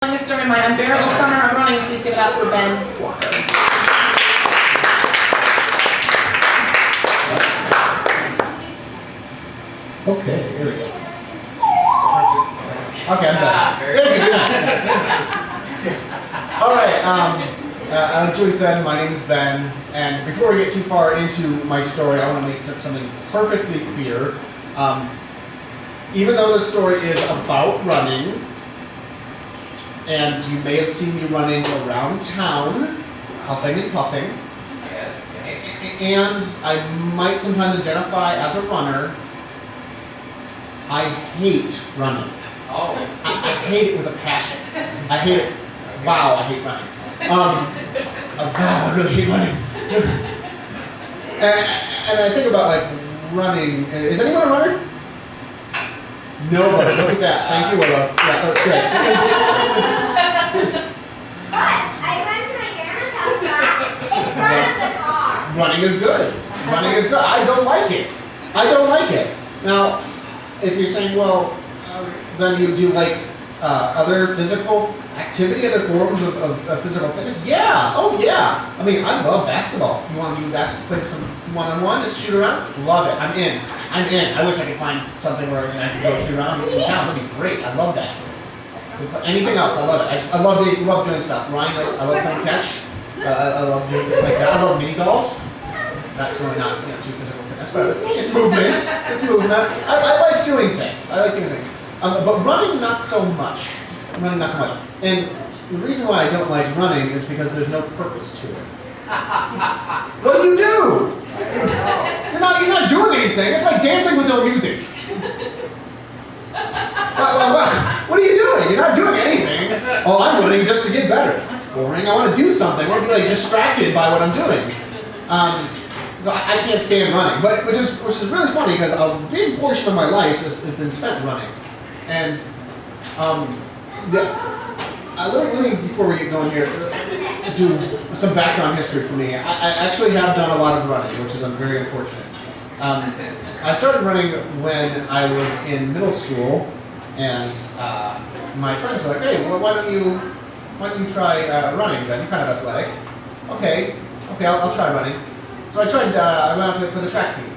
This during my Unbearable summer of running. Please give it up for Ben Walker. Okay, here we go. Okay, I'm done. Good. All right, like Julie said, my name is Ben, and before we get too far into my story, I want to make something perfectly clear. Even though the story is about running, and you may have seen me running around town, huffing and puffing, and I might sometimes identify as a runner, I hate running. Oh. I hate it with a passion. I hate it. Wow, I hate running. I really hate running. and I think about like running. Is anyone a runner? Nobody. Look at that. Thank you, Willow. Yeah, that's great. I went to my grandma's house in front of the car. Running is good. Running is good. I don't like it. I don't like it. Now, if you're saying, well, then you do like other physical activity, other forms of physical fitness? Yeah. Oh, yeah. I mean, I love basketball. You want to do basketball, play some one-on-one, just shoot around? Love it. I'm in. I wish I could find something where I could go shoot around in town. That'd be great. I love that. Anything else, I love it. I love doing stuff. Ryan knows I love playing catch. I love doing things like that. I love mini golf. That's really not too physical fitness, but it's movements. It's movement. I like doing things. I like doing things. But running, not so much. Running, not so much. And the reason why I don't like running is because there's no purpose to it. What do? You're not doing anything. It's like dancing with no music. What are you doing? You're not doing anything. Oh, I'm running just to get better. That's boring. I want to do something. I want to be like distracted by what I'm doing. So I can't stand running, but which is really funny because a big portion of my life has been spent running. And let me before we get going here, do some background history for me. I actually have done a lot of running, which is very unfortunate. I started running when I was in middle school, and my friends were like, "Hey, well, why don't you try running? Then you're kind of athletic." Okay, I'll try running. So I tried. I went out for the track team,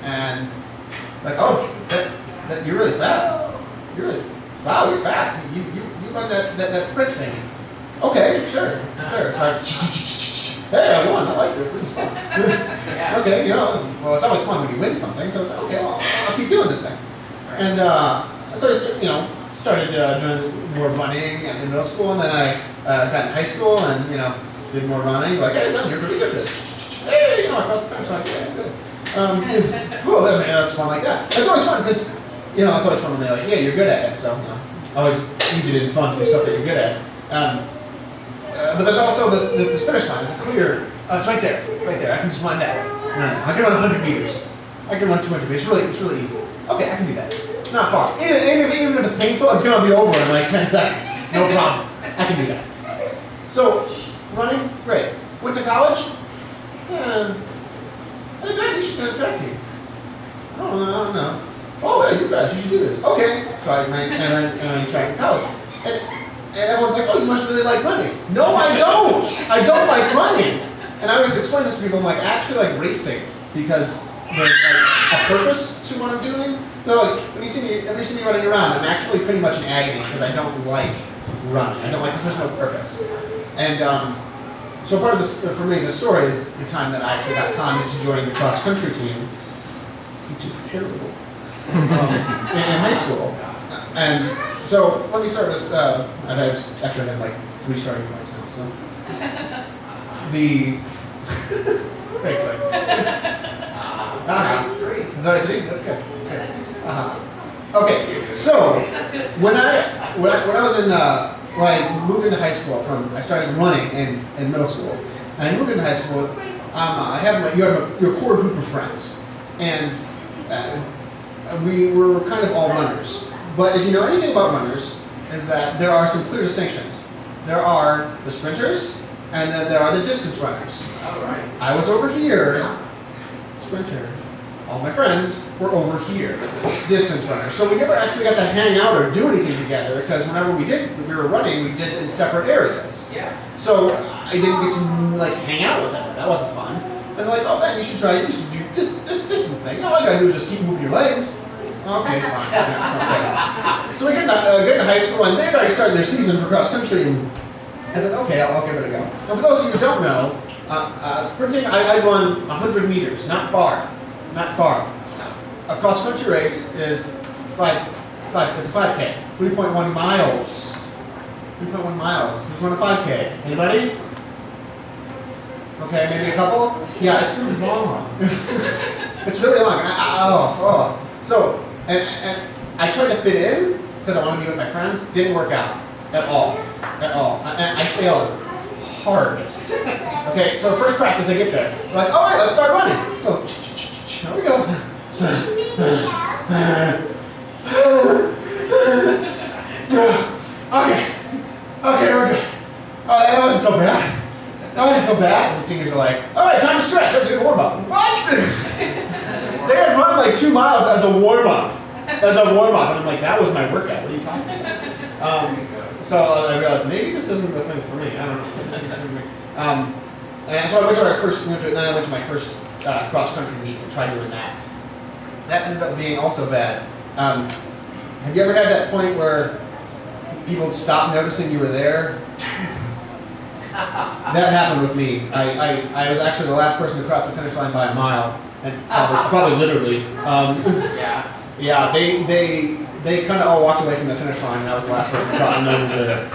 and like, oh, that you're really fast. Wow, you're fast. You run that sprint thing. Okay, sure. So hey, I won. I like this. This is fun. Okay, well, it's always fun when you win something. So I was like, okay, well, I'll keep doing this thing. And so I, started doing more running in middle school, and then I got in high school and did more running. Like, hey, man, you're pretty good at this. Hey, I crossed the finish line. Yeah, good. Cool. That's fun like that. It's always fun because it's always fun when they're like, yeah, you're good at it. So always easy and fun to do stuff that you're good at. But there's also this finish line. It's clear. It's right there. I can just run that. No, I can run 100 meters. I can run 200 meters. It's really easy. Okay, I can do that. It's not far. Even if it's painful, it's gonna be over in like 10 seconds. No problem. I can do that. So running, great. Went to college. Hey, man, you should do a track team. Oh, no. Oh, yeah, you're fast. You should do this. Okay. So I ran track in college. And everyone's like, oh, you must really like running. No, I don't. I don't like running. And I always explain this to people. I'm like, I actually like racing because there's like a purpose to what I'm doing. So like, when you see me running around, I'm actually pretty much in agony because I don't like running. I don't like because there's no purpose. And so part of this, for me, the story is the time that I actually got conned into joining the cross country team, which is terrible, in high school. And so let me start with, I've actually had like 3 starting points now, so. Thanks, like. Three? That's good. Okay, so when I was in, when I moved into high school I started running in middle school, and I moved into high school, you have your core group of friends, and we were kind of all runners. But if you know anything about runners, is that there are some clear distinctions. There are the sprinters, and then there are the distance runners. All right. I was over here, sprinter. all my friends were over here, distance runners. So we never actually got to hang out or do anything together because whenever we were running, we did it in separate areas. Yeah. So I didn't get to like hang out with them. That wasn't fun. And they're like, oh man, you should do this distance thing. All I gotta do is just keep moving your legs. Okay, fine. Yeah, okay. So we get into high school, and they'd already started their season for cross country, and I said, okay, I'll give it a go. Now, for those of you who don't know, sprinting, I run 100 meters, not far. A cross country race is it's a 5K, 3.1 miles. 3.1 miles. Who's run a 5K? Anybody? Okay, maybe a couple? Yeah, it's really long. It's really long. So, and I tried to fit in because I wanted to be with my friends. Didn't work out at all. And I failed hard. Okay, so first practice I get there. I'm like, all right, let's start running. So, here we go. Okay, we're good. Oh, that wasn't so bad. And the seniors are like, all right, time to stretch. Let's get a warm up. What? They had run like 2 miles as a warm up. And I'm like, that was my workout. What are you talking about? So I realized maybe this isn't the thing for me. I don't know. And so I went to my first cross country meet to try doing that. That ended up being also bad. Have you ever had that point where people stopped noticing you were there? That happened with me. I was actually the last person to cross the finish line by a mile, and probably literally. Yeah, they kind of all walked away from the finish line, and I was the last person to cross, and no one did it.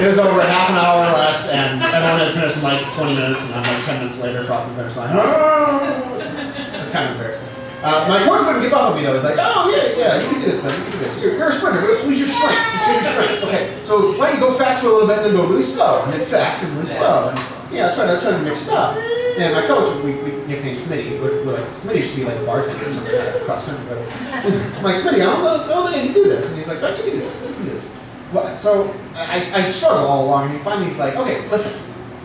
It was over half an hour left, and everyone had finished in like 20 minutes, and I'm like 10 minutes later crossing the finish line. It's kind of embarrassing. My coach wouldn't give up on me though. He's like, oh yeah, you can do this, man. You can do this. You're a sprinter. Let's use your strengths. Okay, so why don't you go fast for a little bit and then go really slow, and then fast and really slow, and yeah, try to mix it up. And my coach, we nicknamed Smitty. We're like, Smitty should be like a bartender or something like that, cross country. But I'm like, Smitty, I don't think I can do this. And he's like, I can do this. Well, so I struggle all along, and finally he's like, okay, listen,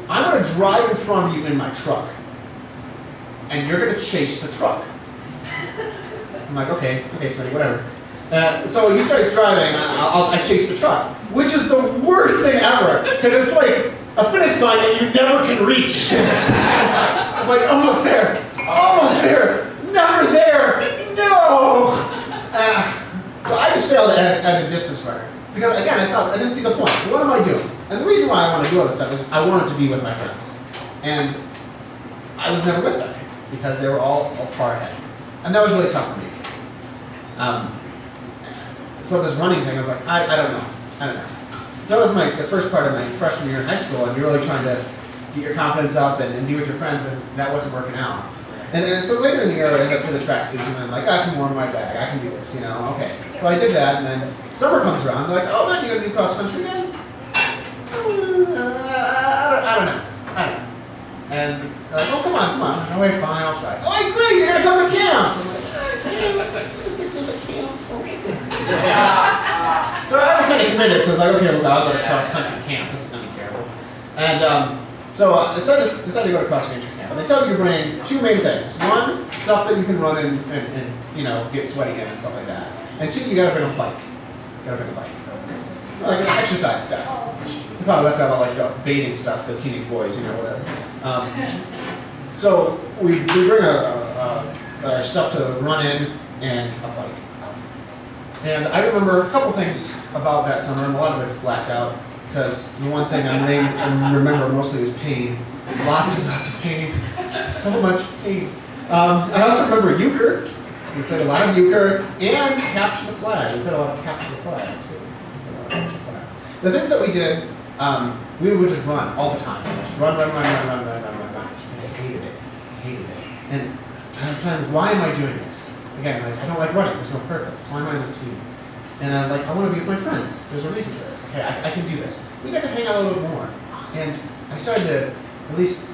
I'm going to drive in front of you in my truck, and you're going to chase the truck. I'm like, okay, Smitty, whatever. So he starts driving, I chase the truck, which is the worst thing ever, because it's like a finish line that you never can reach. I'm like, almost there, never there, no! So I just failed as a distance runner, because again, I didn't see the point. What am I doing? And the reason why I want to do all this stuff is I wanted to be with my friends. And I was never with them, because they were all far ahead. And that was really tough for me. So this running thing, I was like, I don't know. So that was the first part of my freshman year in high school, and you're really trying to get your confidence up and be with your friends, and that wasn't working out. And then so later in the year, I ended up to the track season, and I'm like, I got some more in my bag, I can do this, okay. So I did that, and then summer comes around, they're like, oh man, you gonna do cross country again? I don't know. And they're like, oh, come on. Oh, wait, fine, I'll try. Oh, great, you're going to come to camp. I'm like, there's a camp. So I kind of committed, so I was like, okay, well, I'll go to cross-country camp. This is going to be terrible. And so I decided to go to cross-country camp. And they tell you to bring two main things. One, stuff that you can run in and get sweaty in and stuff like that. And two, you got to bring a bike. Like exercise stuff. You probably left out all like bathing stuff because teenage boys, whatever. So we bring our stuff to run in and a bike. And I remember a couple things about that summer, and a lot of it's blacked out because the one thing I remember mostly is pain. Lots and lots of pain. So much pain. I also remember euchre. We played a lot of euchre and capture the flag. We played a lot of capture the flag too. The things that we did, we would just run all the time. Just run. I hated it. And I'm trying, why am I doing this? Again, I don't like running. There's no purpose. Why am I on this team? And I'm like, I want to be with my friends. There's a reason for this. Okay, I can do this. We got to hang out a little bit more. And I started to at least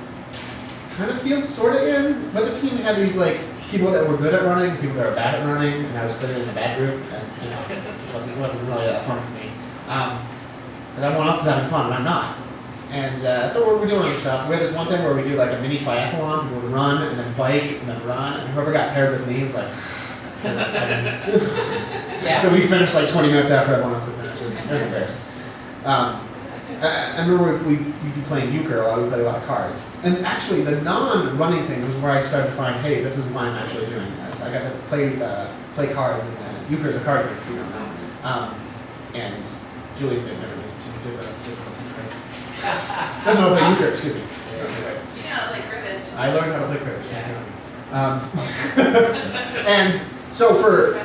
kind of feel sort of in, but the team had these like people that were good at running, people that were bad at running, and I was clearly in the bad group, and it wasn't really that fun for me. And everyone else is having fun, and I'm not. And so we're doing other stuff. We had this one thing where we do like a mini triathlon. We would run and then bike and then run. And whoever got paired with me was like, Yeah. So we finished like 20 minutes after everyone else had finished. It was embarrassing. I remember we'd be playing euchre a lot. We played a lot of cards. And actually, the non-running thing was where I started to find, hey, this is why I'm actually doing this. I got to play cards, and euchre is a card game, if you don't know. And Julie did never did doesn't know how to play euchre, excuse me. You know how to play cribbage. I learned how to play cribbage. And so for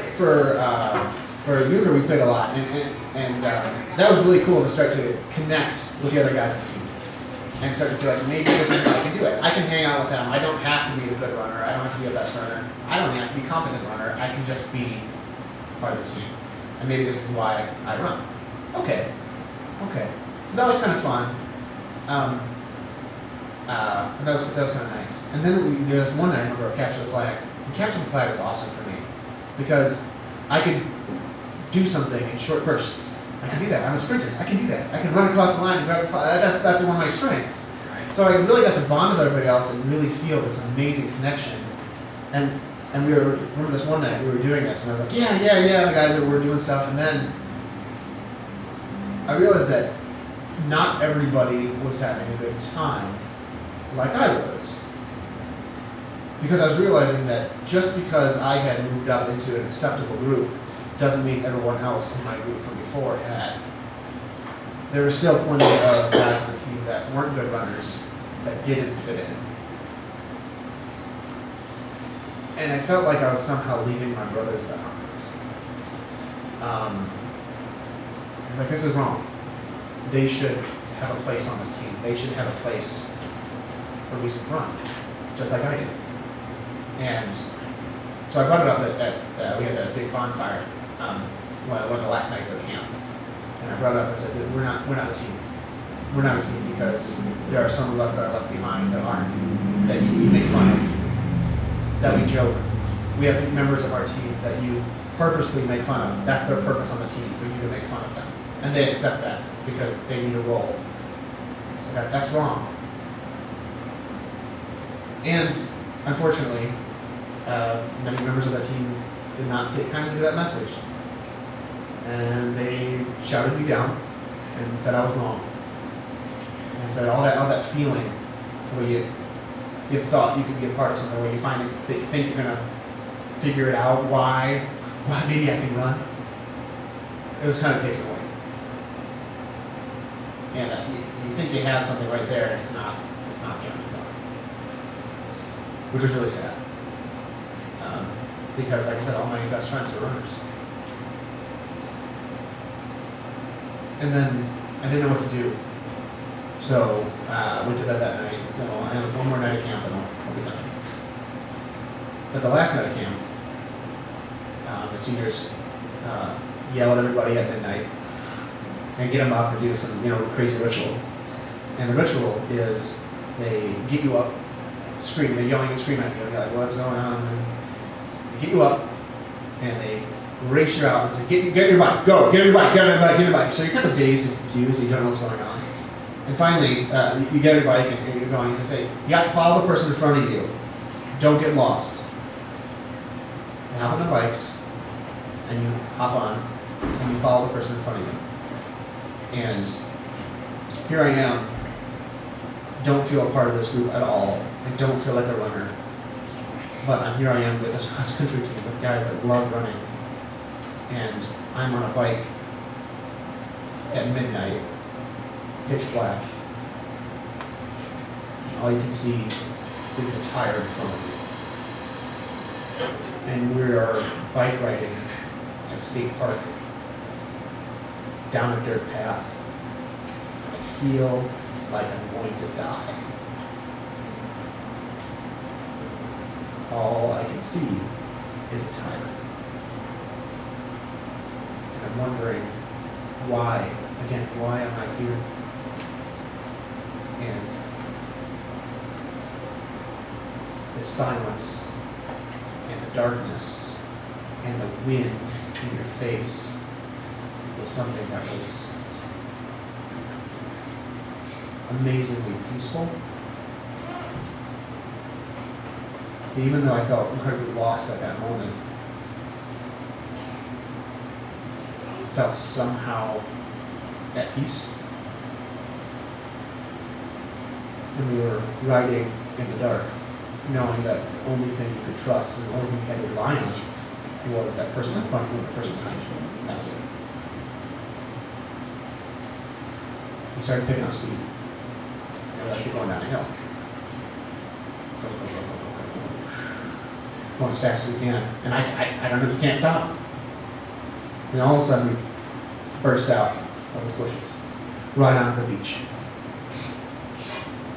euchre we played a lot, and that was really cool to start to connect with the other guys on the team and start to feel like maybe this is I can do it. I can hang out with them. I don't have to be a good runner. I don't have to be a best runner. I don't have to be a competent runner. I can just be part of the team. And maybe this is why I run. Okay. So that was kind of fun. That was kind of nice. And then there was one night I remember of Capture the Flag. And Capture the Flag was awesome for me because I could do something in short bursts. I can do that. I'm a sprinter. I can do that. I can run across the line and grab the flag. That's one of my strengths. So I really got to bond with everybody else and really feel this amazing connection. And we were, remember this one night we were doing this, and I was like, yeah, the guys were doing stuff, and then I realized that not everybody was having a good time like I was. Because I was realizing that just because I had moved up into an acceptable group doesn't mean everyone else in my group from before had. There were still plenty of guys on the team that weren't good runners, that didn't fit in. And I felt like I was somehow leaving my brothers behind. I was like, this is wrong. They should have a place on this team. They should have a place for me to run, just like I did. And so I brought it up at we had a big bonfire one of the last nights at camp. And I brought it up and said, we're not a team. We're not a team because there are some of us that are left behind that aren't, that you make fun of, that we joke. We have members of our team that you purposely make fun of. That's their purpose on the team, for you to make fun of them. And they accept that because they need a role. So that's wrong. And unfortunately, many members of that team did not take kindly to that message. And they shouted me down and said I was wrong. And said all that feeling where you thought you could be a part of something, where you finally think you're gonna figure it out, why maybe I can run. It was kind of taken away. And you think you have something right there, and it's not the only one. Which was really sad. Because like I said, all my best friends are runners. And then I didn't know what to do. So I went to bed that night. So I have one more night of camp and I'll be done. But the last night of camp, the seniors yell at everybody at midnight and get them up and do some crazy ritual. And the ritual is they get you up, scream, they're yelling and screaming at you, and you're like, what's going on? And they get you up and they race you out and say, get your bike, go, get your bike, get your bike. So you're kind of dazed and confused and you don't know what's going on. And finally, you get your bike and you're going and say, you have to follow the person in front of you. Don't get lost. You hop on the bikes and you hop on and you follow the person in front of you. And here I am, don't feel a part of this group at all. I don't feel like a runner. But here I am with this cross-country team with guys that love running. And I'm on a bike at midnight, pitch black. And all you can see is the tire in front of you. And we are bike riding at State Park down a dirt path. I feel like I'm going to die. All I can see is a tire. And I'm wondering why am I here? And the silence and the darkness and the wind in your face was something that was amazingly peaceful. Even though I felt incredibly lost at that moment, I felt somehow at peace. And we were riding in the dark, knowing that the only thing you could trust and the only thing you had to rely on was that person in front of you and the person behind you. That was it. We started picking up speed. And we keep going down the hill. Go, go, go, go, go, go, go. Going as fast as we can. And I don't know, we can't stop. And all of a sudden, we burst out of those bushes, right onto the beach.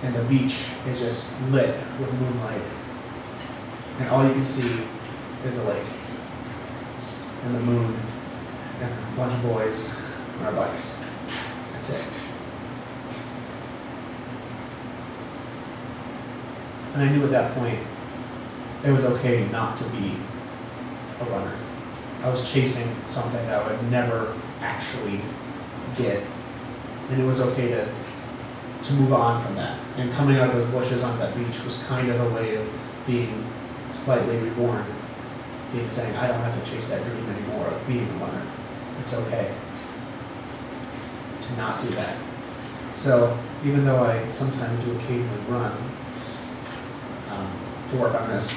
And the beach is just lit with moonlight. And all you can see is a lake. And the moon, and a bunch of boys on our bikes. That's it. And I knew at that point it was okay not to be a runner. I was chasing something that I would never actually get. And it was okay to move on from that. And coming out of those bushes on that beach was kind of a way of being slightly reborn. Being saying, I don't have to chase that dream anymore of being a runner. It's okay to not do that. So even though I sometimes do occasionally run, to work on this,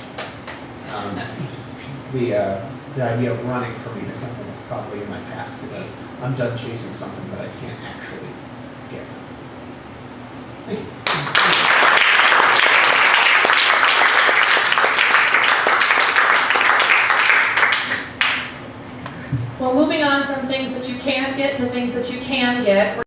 the idea of running for me is something that's probably in my past because I'm done chasing something that I can't actually get. Thank you. Well, moving on from things that you can't get to things that you can get.